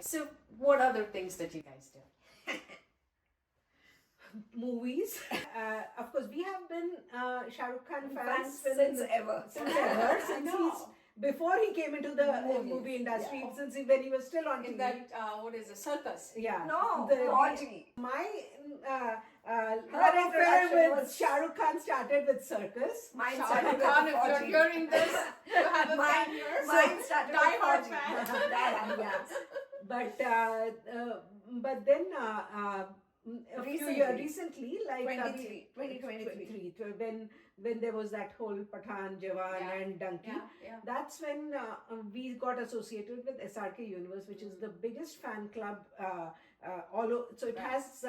So, what other things that you guys do? Movies. Of course, we have been Shah Rukh Khan fans since ever. Since before he came into the movie industry, since when he was still on In TV. that, what is it, circus? Yeah. No, The- Audrey. My Her affair introduction with was- Shah Rukh Khan started with circus. Mine Shah started Rukh with Khan, if you're Audrey. hearing this, you have a fan Mine, here. mine started with Die-hard Audrey. fan. Die-hard, Yeah. But then a few years recently, like 2023. When there was that whole Pathan, Jawan and Donkey, Yeah. that's when we got associated with SRK Universe, which is the biggest fan club so it has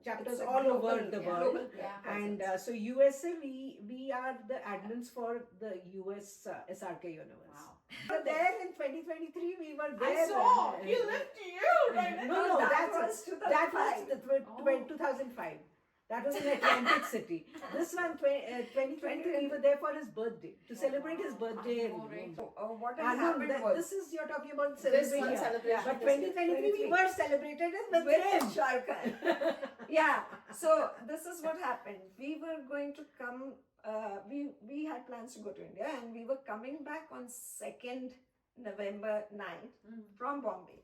chapters It's a all global, over the world. global And so USA, we are the admins for the US SRK Universe. Wow. So there in 2023, we were there. I saw. He lived to you, right? No, that that's was that 2005. was 2005. That was in Atlantic City. This one, 2023, we were there for his birthday, to celebrate his birthday. Oh, right. What has happened was This is, you're talking about This celebration. one celebration. But 2023, we were celebrated with with him. Shah Rukh Khan. Yeah, so this is what happened. We were going to come, we had plans to go to India, and we were coming back on 2nd November night from Bombay.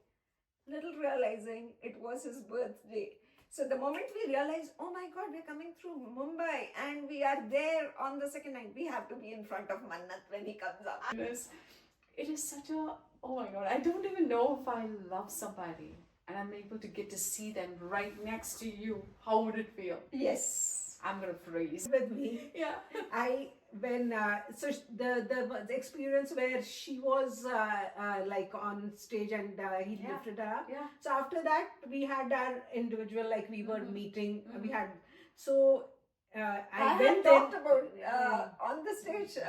Little realizing it was his birthday. So the moment we realized, oh my God, we're coming through Mumbai and we are there on the second night, we have to be in front of Mannat when he comes up. It is such a, oh my God, I don't even know if I love somebody and I'm able to get to see them right next to you. How would it feel? Yes. I'm going to freeze. With me. Yeah. The experience where she was like on stage and he lifted her up. Yeah. So after that, we had our individual, like we were meeting. We had so I I had went talked there. about on the stage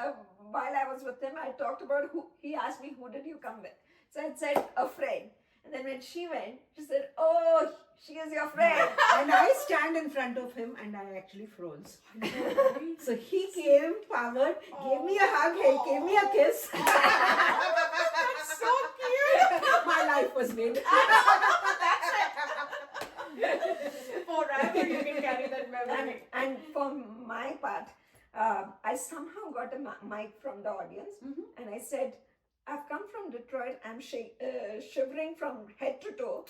while I was with him. I talked about who he asked me, who did you come with? So I said a friend, and then when she went, she said, "Oh, she is your friend." And I stand in front of him and I actually froze. So he came forward, gave me a hug, he gave me a kiss. That's so cute. My life was made. Forever you can carry that memory. And for my part, I somehow got a mic from the audience, and I said, "I've come from Detroit. I'm shivering from head to toe,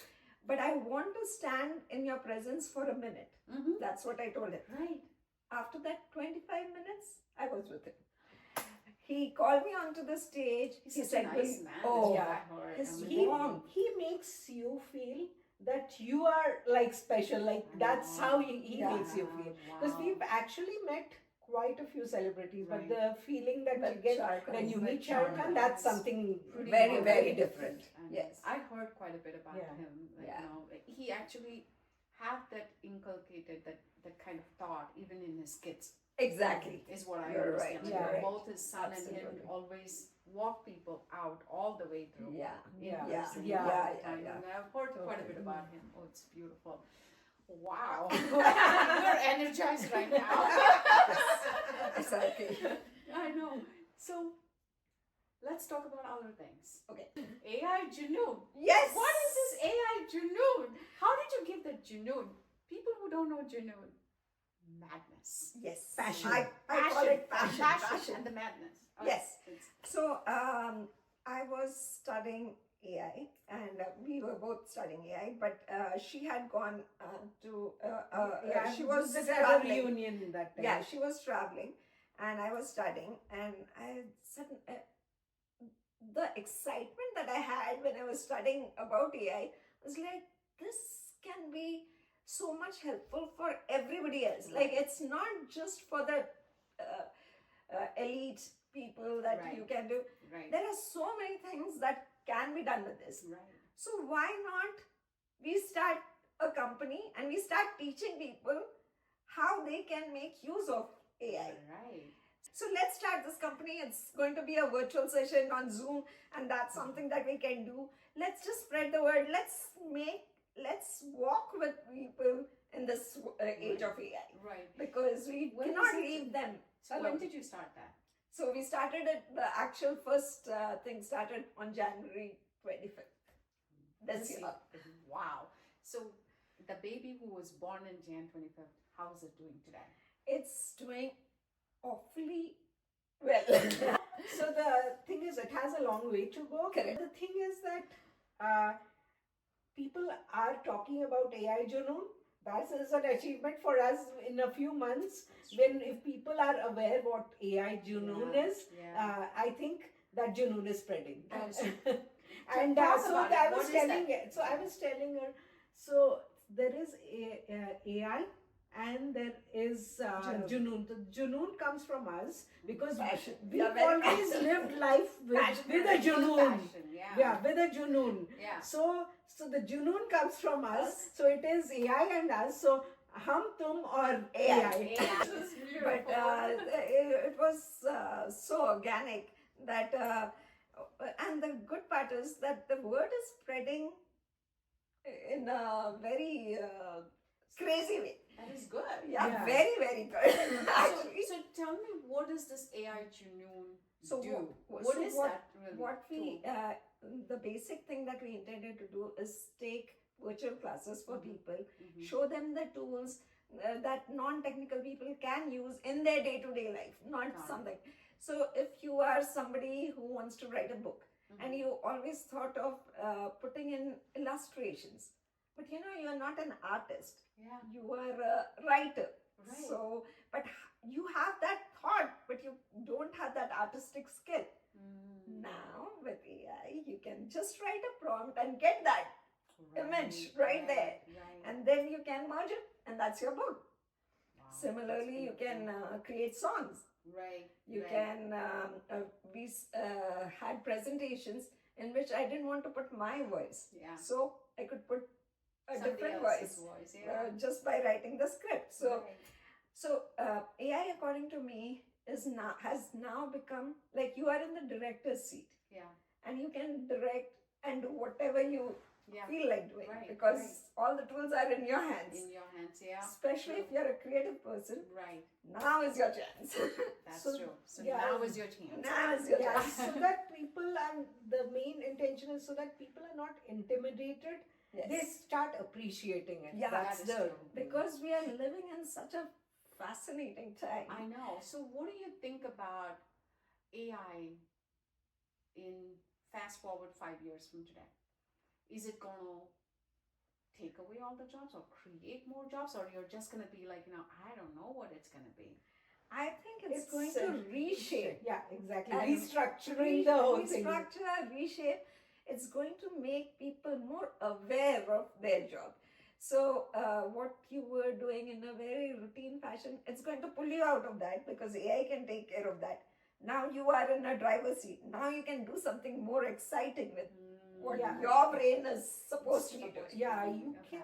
but I want to stand in your presence for a minute." That's what I told him. Right. After that 25 minutes, I was with him. He called me onto the stage. He's He such said, a nice man. "Oh, Yeah. I heard. his I mean, He makes you feel that you are like special, like that's how he Yeah. makes you feel. Because Wow. we've actually met quite a few celebrities, Right. but the feeling that But you get Shah Rukh Khan when is you like meet Shah Rukh Khan, that's something Very, very different. And Yes. I heard quite a bit about Yeah. him. Like, Yeah. you know, like, he actually had that inculcated that kind of thought even in his kids. Exactly. Is what I You're understand. right. Like, Yeah. Right. both his son and Absolutely. him always walk people out all the way through. Yeah. Yeah. University Yeah. all the Yeah. time. Yeah. And I've heard quite a bit Totally. about him. Oh, it's beautiful. Wow. You're energized right now. Exactly. I know. So let's talk about other things. Okay. AI Junoon. Yes. What is this AI Junoon? How did you give the Junoon? People who don't know Junoon, madness. Yes. Passion. I call it passion. And the madness. Yes. It's- So I was studying AI, and we were both studying AI, but she had gone to she was this other traveling. reunion that time. Yeah, she was traveling, and I was studying, and I sudden the excitement that I had when I was studying about AI was like, this can be so much helpful for everybody else. Like, it's not just for the elite people that Right. you can do. Right. There are so many things that can be done with this. Right. So why not we start a company and we start teaching people how they can make use of AI. Right. So let's start this company. It's going to be a virtual session on Zoom, and that's something that we can do. Let's just spread the word. Let's walk with people in this age of AI, Right. because we When cannot is it? leave them So when alone. did you start that? So we started it, the actual first thing started on January 25th. This year. Wow. So the baby who was born in Jan 25th, how is it doing today? It's doing awfully well. So the thing is, it has a long way to go. Correct. The thing is that people are talking about AI Junoon. That is an achievement for us in a few months. When if people are aware what AI Junoon is, I think that Junoon is spreading. That is true. And Talk so about I it. was What is telling that? so I was telling her, so there is AI and there is Junoon. The Junoon comes from us because Passion. we've Yeah, very always lived life with a Junoon. Yeah. With a Junoon. Yeah. So the Junoon comes from us. So it is AI and us. So hum, tum or AI. But it was so organic that, and the good part is that the word is spreading in a very crazy way. That is good. Yeah, very, very good. Actually. So tell me, what does this AI Junoon So do? what That really? what we the basic thing that we intended to do is take virtual classes for people, show them the tools that non-technical people can use in their day-to-day life, not something. So if you are somebody who wants to write a book and you always thought of putting in illustrations, but you're not an artist. Yeah. You are a writer. Right. So, but you have that thought, but you don't have that artistic skill. Now with AI, you can just write a prompt and get that image right there, and then you can merge it, and that's your book. Wow, Similarly, you can create songs. Right. You can. We had presentations in which I didn't want to put my voice, Yeah. so I could put a Somebody different else's voice, yeah. just by writing the script. So. Right. So AI, according to me, has now become like you are in the director's seat. Yeah. And you can direct and do whatever you feel like doing, because all the tools are in your hands. In your hands, yeah. Especially if you're a creative person. Right. Now is your chance. That's So, true. So yeah. now is your chance. Now is your chance. So that people, and the main intention is so that people are not intimidated. Yes. They start appreciating it. Yeah, that's that is the true. Because we are living in such a fascinating time. I know. So what do you think about AI in fast forward 5 years from today? Is it going to take away all the jobs or create more jobs, or you're just going to be like, I don't know what it's going to be? I think it's going to reshape. Yeah, exactly. And Restructuring the whole thing. Restructure, reshape. It's going to make people more aware of their job. So what you were doing in a very routine fashion, it's going to pull you out of that, because AI can take care of that. Now you are in a driver's seat. Now you can do something more exciting with what your brain is supposed to be doing. Yeah, you can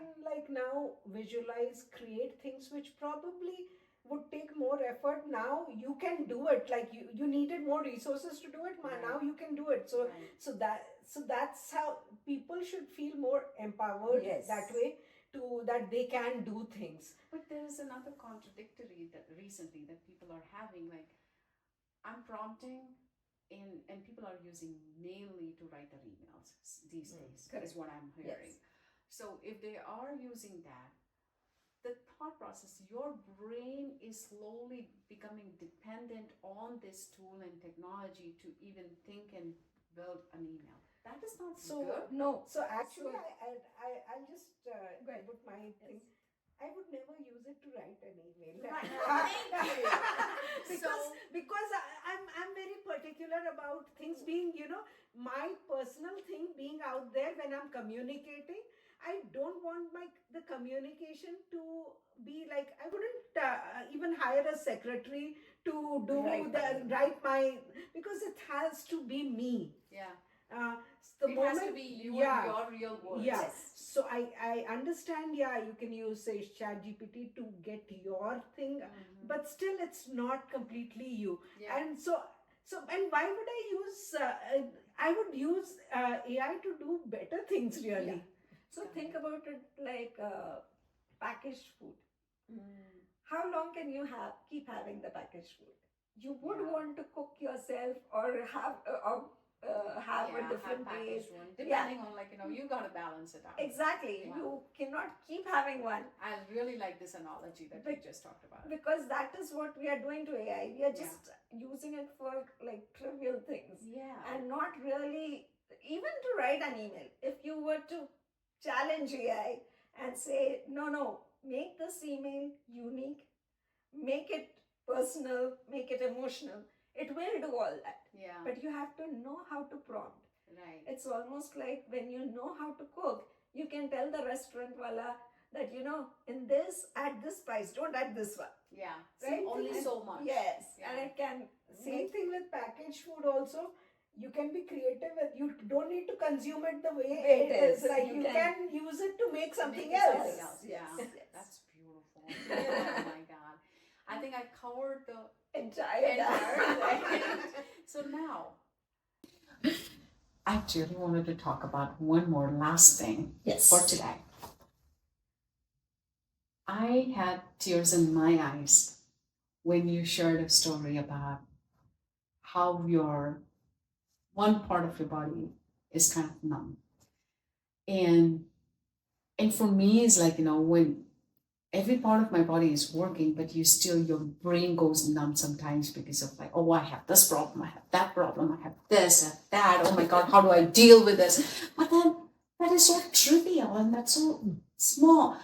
now visualize, create things which probably would take more effort. Now you can do it. Like you needed more resources to do it. Now you can do it. So that's how people should feel more empowered that way, to that they can do things. But there is another contradictory that recently that people are having, like I'm prompting and people are using mainly to write their emails these days. That is what I'm hearing. Yes. So if they are using that, the thought process, your brain is slowly becoming dependent on this tool and technology to even think and build an email. That is not good. No. So actually, I'll just put my thing. I would never use it to write an email. Thank you. because I'm very particular about things being, my personal thing being out there when I'm communicating. I don't want the communication to be like, I wouldn't even hire a secretary to do write my, because it has to be me. Yeah. It has to be you and your real words. Yes. So I understand, you can use, say, ChatGPT to get your thing, but still it's not completely you. Yeah. And and why would I use, I would use AI to do better things, really. Yeah. So think about it like packaged food. How long can you keep having the packaged food? you would Yeah. want to cook yourself or have a different have way. packaged one, depending on, like, you got to balance it out. Exactly. Yeah. You cannot keep having one. I really like this analogy that you just talked about. Because that is what we are doing to AI. We are just using it for like trivial things. Yeah. And not really, even to write an email. If you were to challenge AI and say, no, make this email unique, make it personal, make it emotional, it will do all that. Yeah. But you have to know how to prompt. Right. It's almost like when you know how to cook, you can tell the restaurant wala that, in this, add this spice, don't add this one. Yeah. Right? Only so much. Yes. Yeah. And it can Same thing with packaged food also. You can be creative with, you don't need to consume it the way it is. Right? You can use it to make something else. Yeah. Yes. That's beautiful. Oh my God. I think I covered the entire thing. So now, I actually wanted to talk about one more last thing for today. I had tears in my eyes when you shared a story about how your one part of your body is kind of numb. And for me, it's like, when every part of my body is working, but your brain goes numb sometimes because of, like, oh, I have this problem, I have that problem, I have this, I have that, oh my God, how do I deal with this? But then that is so trivial and that's so small.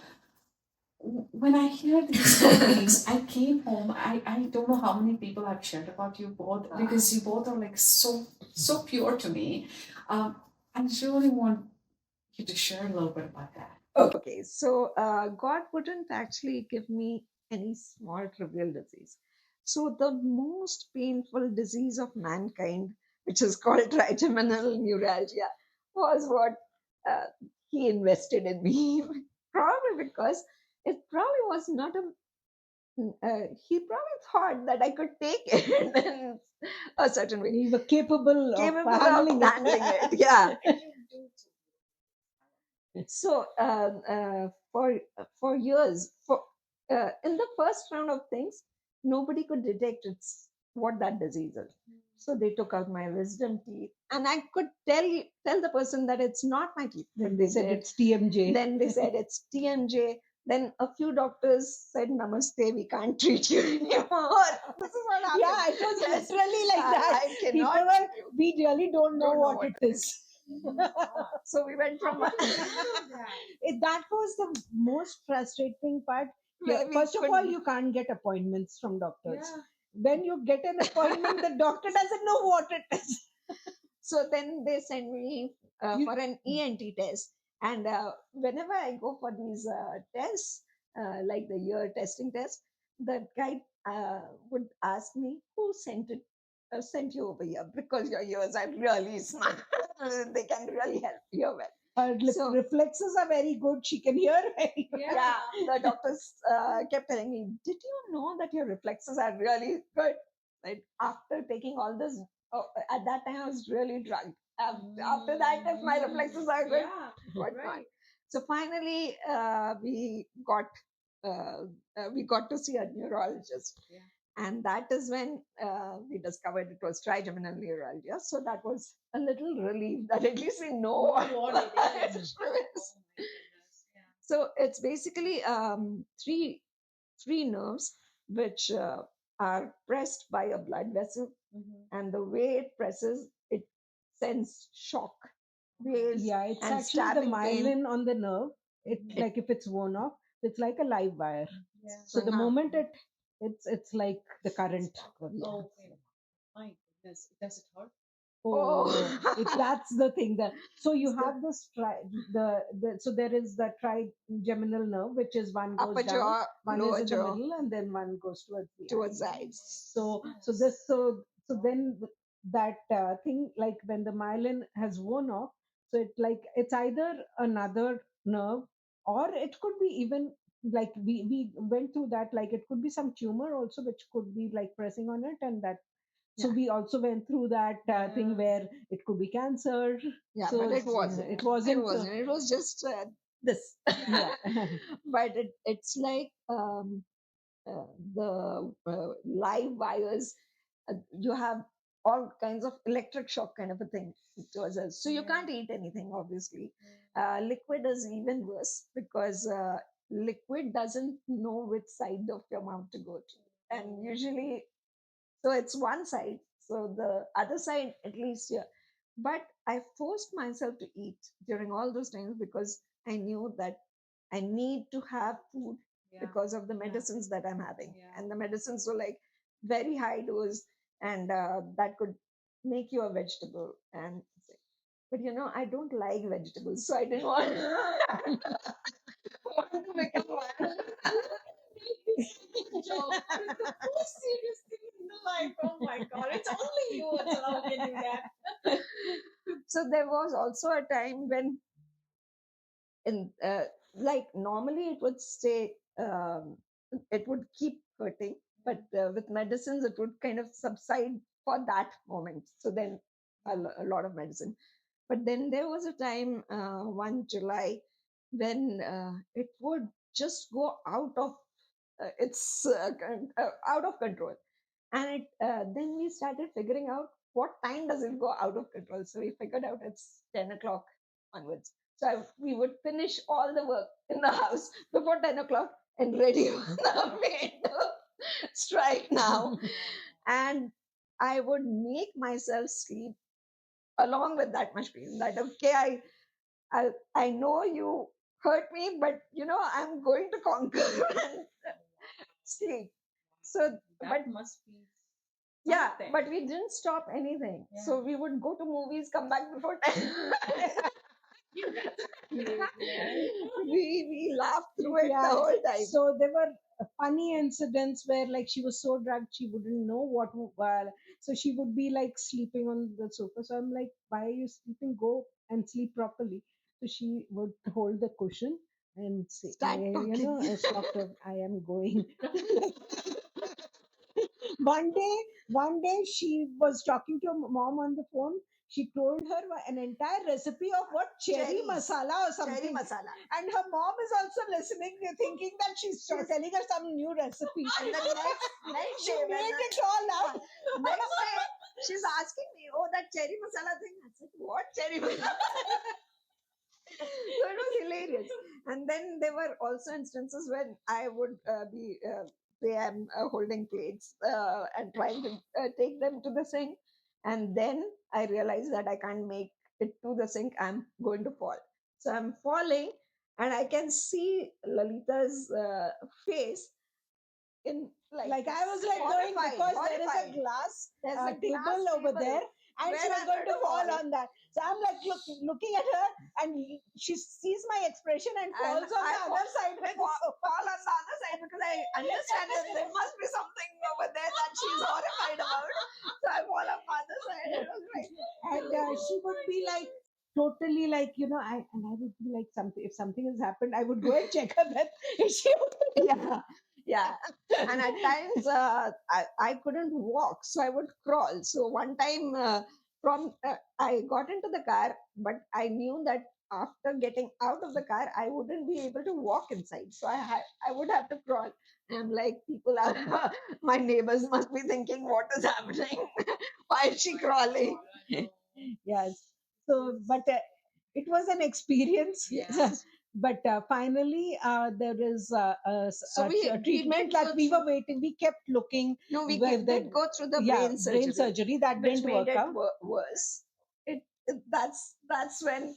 When I hear these stories, I came home. I don't know how many people I've shared about you both, because you both are like so pure to me. I really want you to share a little bit about that. Okay, so God wouldn't actually give me any small trivial disease. So the most painful disease of mankind, which is called trigeminal neuralgia, was what he invested in me. Probably because it probably was not a. He probably thought that I could take it in a certain way. You were capable of handling it. Yeah. So for years, in the first round of things, nobody could detect what that disease is. So they took out my wisdom teeth, and I could tell the person that it's not my teeth. Then they said it's TMJ. Then they said it's TMJ. Then a few doctors said, "Namaste, we can't treat you anymore." This is what happened. Yeah, it was literally like that. People were, we really don't know what it is. So we went from That was the most frustrating part. Where we First of all, couldn't- you can't get appointments from doctors. When you get an appointment, the doctor doesn't know what it is. So then they send me for an ENT test. And whenever I go for these tests, like the ear testing test, the guy would ask me, who sent you over here? Because your ears are really smart. They can really help you well. Her reflexes are very good. She can hear very well. Yeah, the doctors kept telling me, did you know that your reflexes are really good? Like after taking all this, at that time I was really drunk. After that, if my reflexes are good, what not? So finally, we got to see a neurologist. And that is when we discovered it was trigeminal neuralgia. So that was a little relief that at least we know what it is. So it's basically three nerves which are pressed by a blood vessel, and the way it presses, it sends shock waves. Yeah, it's and actually the stabbing pain. myelin on the nerve. It's like if it's worn off, it's like a live wire. So the Uh-huh. moment it's like the current. Okay. My goodness. Does it hurt? That's the thing. So you have this so there is the trigeminal nerve, which is one goes Upper down, jaw, one lower is in the jaw. middle, and then one goes towards the eye. Eyes. So then that thing, like when the myelin has worn off, so it's either another nerve, or it could be even like we went through that, like it could be some tumor also, which could be like pressing on it, and that. So we also went through that thing where it could be cancer. Yeah, So but it wasn't. It wasn't. It wasn't. It was just this. But it's like the live wires you have all kinds of electric shock kind of a thing towards us. So you can't eat anything, obviously. Liquid is even worse because liquid doesn't know which side of your mouth to go to. And usually, so it's one side. So the other side, at least, yeah. But I forced myself to eat during all those times because I knew that I need to have food because of the medicines that I'm having. And the medicines were like very high dose, and that could make you a vegetable. And but I don't like vegetables, so I didn't want, want to become one. Joke. It's the most serious thing in the life. Oh my god, it's only you, Vatsala, who can do that. So there was also a time when in like normally it would stay it would keep hurting, but with medicines it would kind of subside for that moment. So then a lot of medicine. But then there was a time, one July, when it would just go out of out of control. And then we started figuring out what time does it go out of control. So we figured out it's 10 o'clock onwards. So we would finish all the work in the house before 10 o'clock and ready on the way to strike now. And I would make myself sleep along with that much pain. That okay, I know you hurt me, but I'm going to conquer and sleep. So, That must be yeah, something. but we didn't stop anything. Yeah. So we would go to movies, come back before 10. we laughed through it the whole time. So there were funny incidents where like she was so drugged she wouldn't know so she would be like sleeping on the sofa. So I'm like, why are you sleeping? Go and sleep properly. So she would hold the cushion and say, Start talking. stop talking. I am going. One day she was talking to her mom on the phone. She told her an entire recipe of what cherry Cherries. masala or something. Cherry masala. And her mom is also listening, thinking that she's telling her some new recipe. And the next She day, when made it all up. next day, she's asking me, "Oh, that cherry masala thing." I said, "What cherry masala?" So it was hilarious. And then there were also instances when I would be say I'm holding plates and trying to take them to the sink, and then I realized that I can't make it to the sink. I'm going to fall. So I'm falling, and I can see Lalita's face in Like I was like going because there is a glass table over there, and she was going to fall on that. So I'm like looking at her, and she sees my expression and falls on the other side. Fall on the other side because I understand that there must be something over there that she's horrified about. So I fall on the other side. It was great. And she would be like totally like I would be like something, if something has happened, I would go and check her that she Yeah. And at times I couldn't walk, so I would crawl. So one time I got into the car, but I knew that after getting out of the car I wouldn't be able to walk inside, so I would have to crawl. And I'm like, people are my neighbors must be thinking, what is happening? Why is she crawling? Yes. So, but it was an experience. Yes. But finally, there is So we treatment did go that we were through- waiting. We kept looking. No, we where did go through the yeah, brain surgery. brain surgery that which didn't made work it out. Worse. That's when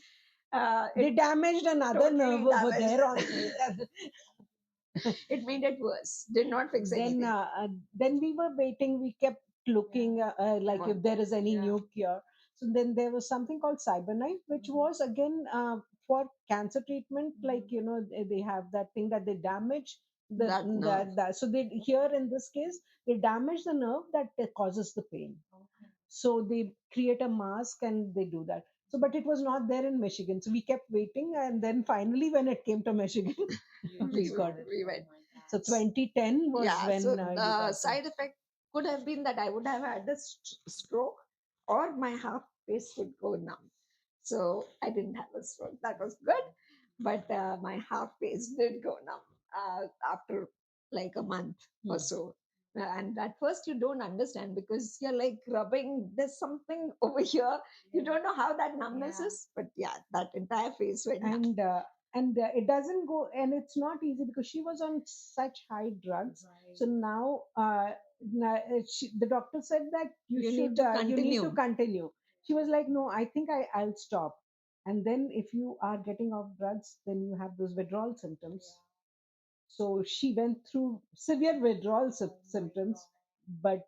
They damaged another totally nerve over damaged there. On it made it worse. Did not fix anything. Then we were waiting. We kept looking like if there is any new cure. So then there was something called cyberknife, which was again for cancer treatment. Like they have that thing that they damage That nerve. so they here in this case they damage the nerve that causes the pain. So they create a mask and they do that. So, but it was not there in Michigan. So we kept waiting, and then finally, when it came to Michigan, we got it. We went. So 2010 was when So you the got it. side effect could have been that I would have had a stroke, or my half face would go numb. So I didn't have a stroke. That was good, but my half face did go numb after like a month or so. And at first you don't understand because you're like rubbing, there's something over here. You don't know how that numbness is, but yeah, that entire phase went. And it doesn't go, and it's not easy because she was on such high drugs. So now the doctor said that you You should need to you need to continue. continue. She was like, no, I think I'll stop. And then if you are getting off drugs, then you have those withdrawal symptoms. So she went through severe withdrawal symptoms, but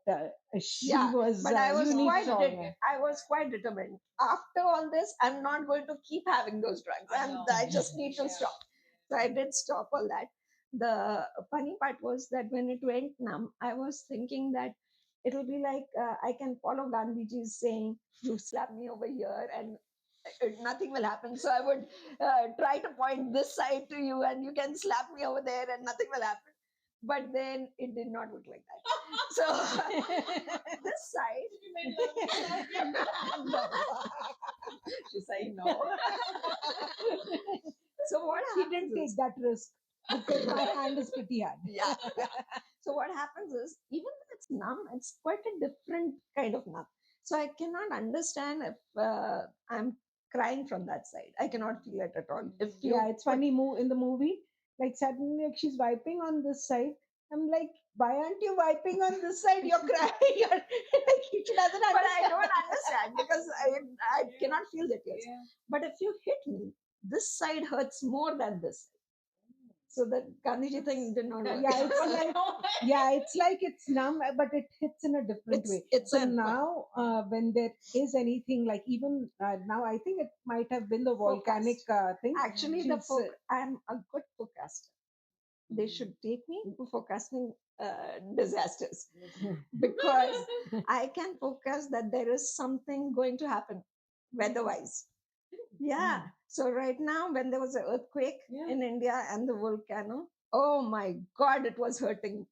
she Yeah, was but I was unique quite stronger. I was quite determined. After all this, I'm not going to keep having those drugs, and I just need to stop. So I did stop all that. The funny part was that when it went numb, I was thinking that it'll be like I can follow Gandhiji's saying, "You slap me over here, and nothing will happen." So I would try to point this side to you, and you can slap me over there, and nothing will happen. But then it did not work like that. So this side, no. She's saying no. So what She happens didn't is, take that risk because my hand is pretty hard. yeah. So what happens is, even when it's numb, it's quite a different kind of numb. So I cannot understand if I'm crying from that side. I cannot feel it at all. If you Yeah, it's funny in the movie, like suddenly like she's wiping on this side. I'm like, why aren't you wiping on this side? You're crying. You're like, she doesn't but I understand. don't understand because I cannot feel the tears. But if you hit me, this side hurts more than this side. So the Gandhiji thing did not work. It's like it's numb, but it hits in a different way. It's So a now, when there is anything like even now, I think it might have been the volcanic thing. actually I'm a good forecaster. They should take me for forecasting disasters because I can forecast that there is something going to happen weather-wise. Yeah. So right now, when there was an earthquake in India and the volcano, oh my God, it was hurting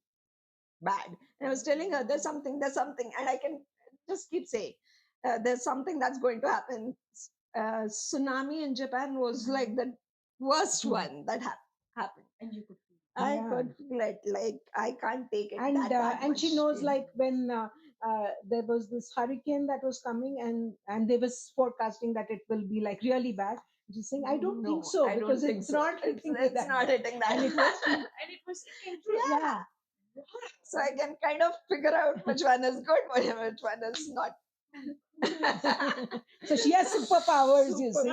bad. And I was telling her, there's something, and I can just keep saying, there's something that's going to happen. Tsunami in Japan was like the worst one that happened. And you could feel it. I could feel it, like I can't take it. And she knows like when there was this hurricane that was coming, and they was forecasting that it will be like really bad. She's saying, I don't think so, because it's not hitting it's that. not hitting that. And it was And it was hitting true. yeah. So I can kind of figure out which one is good, which one is not. So she has superpowers, you see.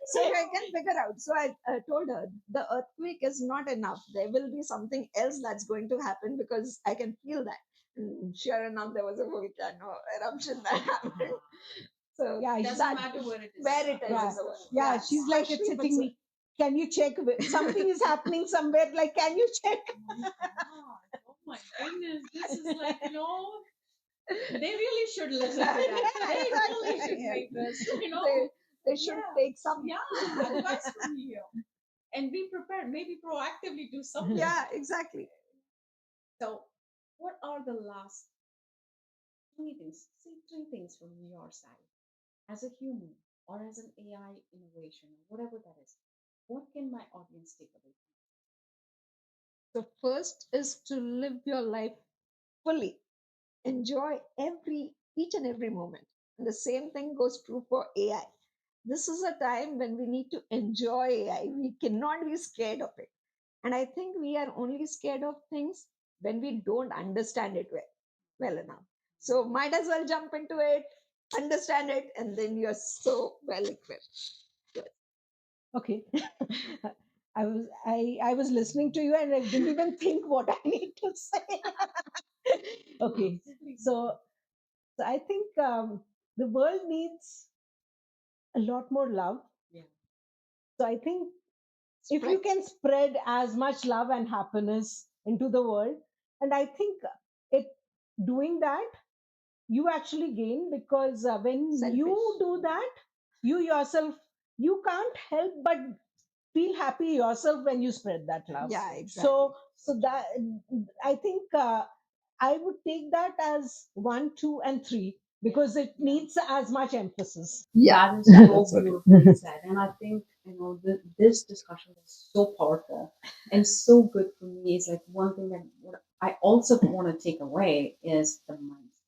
So I can figure out. So I told her the earthquake is not enough. There will be something else that's going to happen because I can feel that. And sure enough, there was a volcano eruption that happened. So Yeah, It doesn't matter where it is. where it is. Yeah. is the one. Yeah, she's like, it's Especially if hitting me. Can you check? Something is happening somewhere. Like, can you check? Oh my goodness, this is like, they really should listen to that. They really should make this, They should take some. advice from you. And be prepared, maybe proactively do something. Yeah, exactly. So, what are the last three things? Say three things from your side. As a human or as an AI innovation, whatever that is, what can my audience take away? So first is to live your life fully. Enjoy each and every moment. And the same thing goes true for AI. This is a time when we need to enjoy AI. We cannot be scared of it. And I think we are only scared of things when we don't understand it well enough. So might as well jump into it, understand it, and then you're so well equipped. Okay. I was listening to you and I didn't even think what I need to say. Okay. So I think the world needs a lot more love. Yeah. So I think if you can spread as much love and happiness into the world, and I think it doing that, you actually gain, because when you do that, you yourself, you can't help but feel happy yourself when you spread that love. Yeah, exactly. So that, I think I would take that as 1, 2, and 3, because it needs as much emphasis. Yeah. That is so beautifully said. And I think this discussion was so powerful and so good for me. It's like one thing that what I also want to take away is the mindset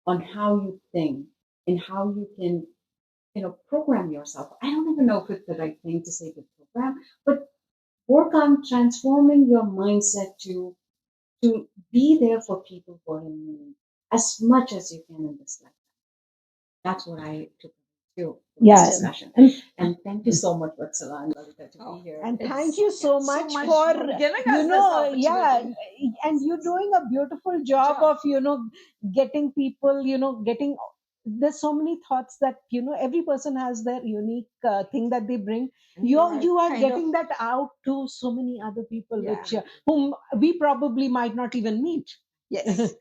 on how you think and how you can, program yourself. I don't even know if it's the right thing to say the program, but work on transforming your mindset to be there for people who are in need as much as you can in this life. That's what I took too from this Yeah. discussion. And thank you so much, Vatsala and Lalita, to be here. And It's- thank you so much much for for giving us this opportunity. and you're doing a beautiful job of getting people getting. There's so many thoughts that every person has their unique thing that they bring. You are kind getting of- that out to so many other people, Yeah. which whom we probably might not even meet. Yes.